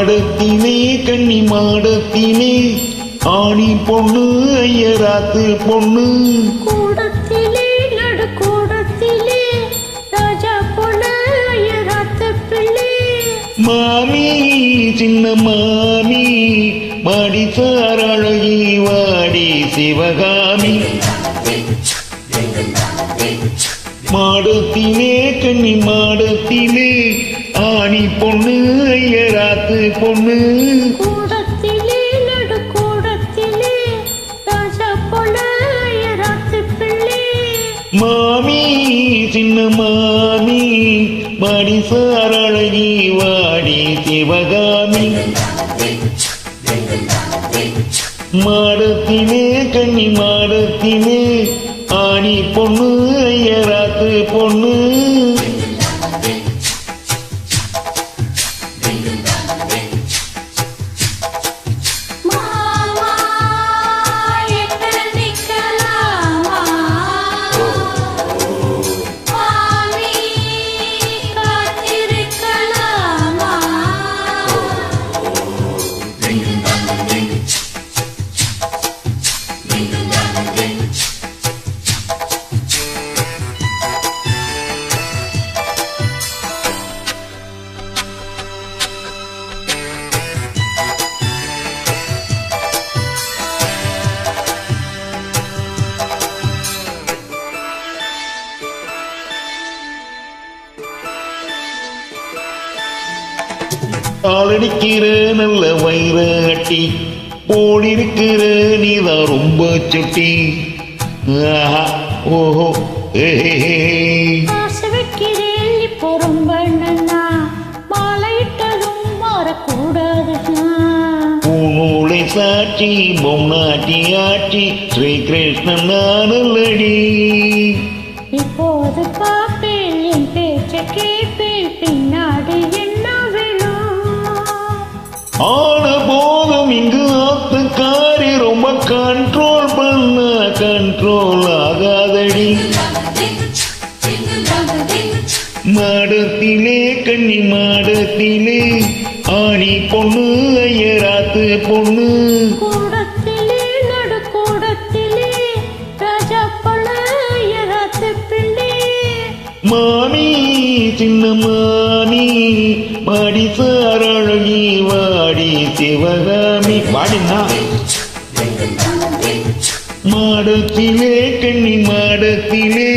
மாடத்திலே கன்னி மாடத்திலே ஆணி பொண்ணு ஐயராத்து பொண்ணு கூடத்திலே நடு கூடத்திலே ராஜா பொண்ணு ஐயராத்து பிள்ளை மாமி சின்ன மாமி மாடி சாரழகி வாடி சிவகாமி மாடத்திலே கன்னி மாடத்திலே ஆணி பொண்ணு ஐயராத்து பொண்ணு கூடத்திலே நடு கூடத்திலே ராஜா பொண்ணு ஐயராத்து பிள்ளை மாமி சின்ன மாமி மாடி சாரழகி வாடி சிவகாமி மாடத்திலே கன்னி மாடத்திலே ஆணி பொண்ணு ஐயராத்து பொண்ணு மாமா எத்தனிக்கலாமா மாமி காத்திருக்கலாமா ஆளடிக்கிற நல்ல வயிற அட்டி போடிருக்கிற நீதான் ரொம்ப சுட்டி ஆஹா ஓஹோ ஆசை வைக்கிறேன் இப்போ ரொம்ப நன்னா மாலையிட்டதும் மாறக்கூடாதுன்னா பூநூலை சாட்சி பொம்னாட்டி ஆட்சி ஸ்ரீகிருஷ்ணன் நானல்லடி இப்போது பாப்பேன் என் பேச்ச கேட்பேன் பின்னாடி என்ன வேணும் ஆன போதும் இங்கு ஆத்துக்காரி ரொம்ப கண்ட்ரோல் பண்ண கண்ட்ரோல் ஆகாதடி மாடத்திலே கன்னி மாடத்திலே ஆணி பொண்ணு ஐயராத்து பொண்ணு கூடத்திலே நடு கூடத்திலே ராஜா பொண்ணு ஐயராத்து பிள்ளை மாமி சின்ன மாமி மாடி சாரழகி வாடி சிவகாமி வாடினா மாடத்திலே கன்னி மாடத்திலே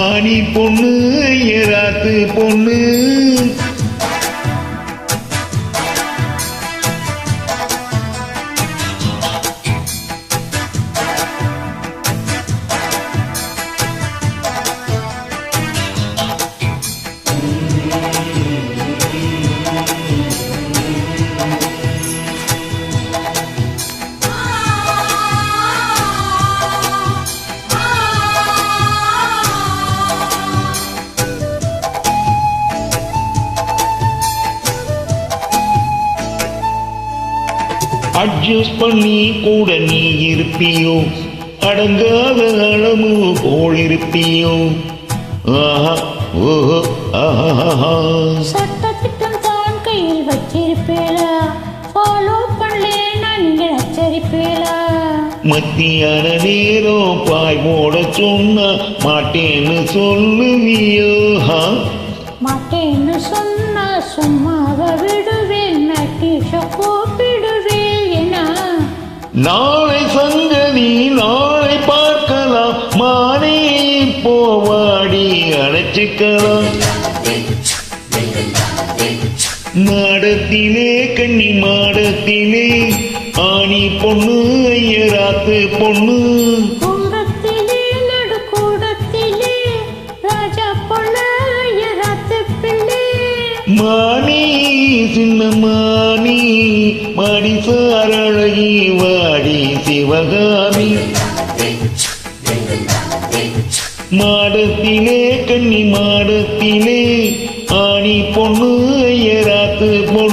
ஆணி பொண்ணு ஐயராத்து பொண்ணு அட்ஜஸ்ட் பண்ணி கூட நீ இருப்பியோ அடங்காத அளவு போல் இருப்பியோ ஆஹா ஓஹோ ஆஹா சட்டத்திட்டம் தான் கையில் வச்சிருப்பேளா ஃபாலோ பண்ணலேன்னா நீங்க நச்சரிப்பேளா மத்தியான நேரம் பாய் போட சொன்னா மாட்டேன்னு சொல்லுவியோ மாட்டேன்னு சொன்னா சும்மாவ விடுவேன் நட்டீஷ கூப்பிடுவேன் என நாளை சங்கதி நாளை பார்க்கலாம் மானே போவாடி அழைச்சிக்கலாம் மாடத்திலே கன்னி மாடத்திலே ஆணி பொண்ணு ஐயராத்து பொண்ணு கூடத்திலே நடு கூடத்திலே ராஜா பொண்ணு ஐயராத்து பிள்ளை மாமி சின்ன மாமி மாடி சாரழகி வாடி சிவகாமி மாடத்திலே கன்னி மாடத்திலே ஆணி பொண்ணு ஐயராத்து பொண்ணு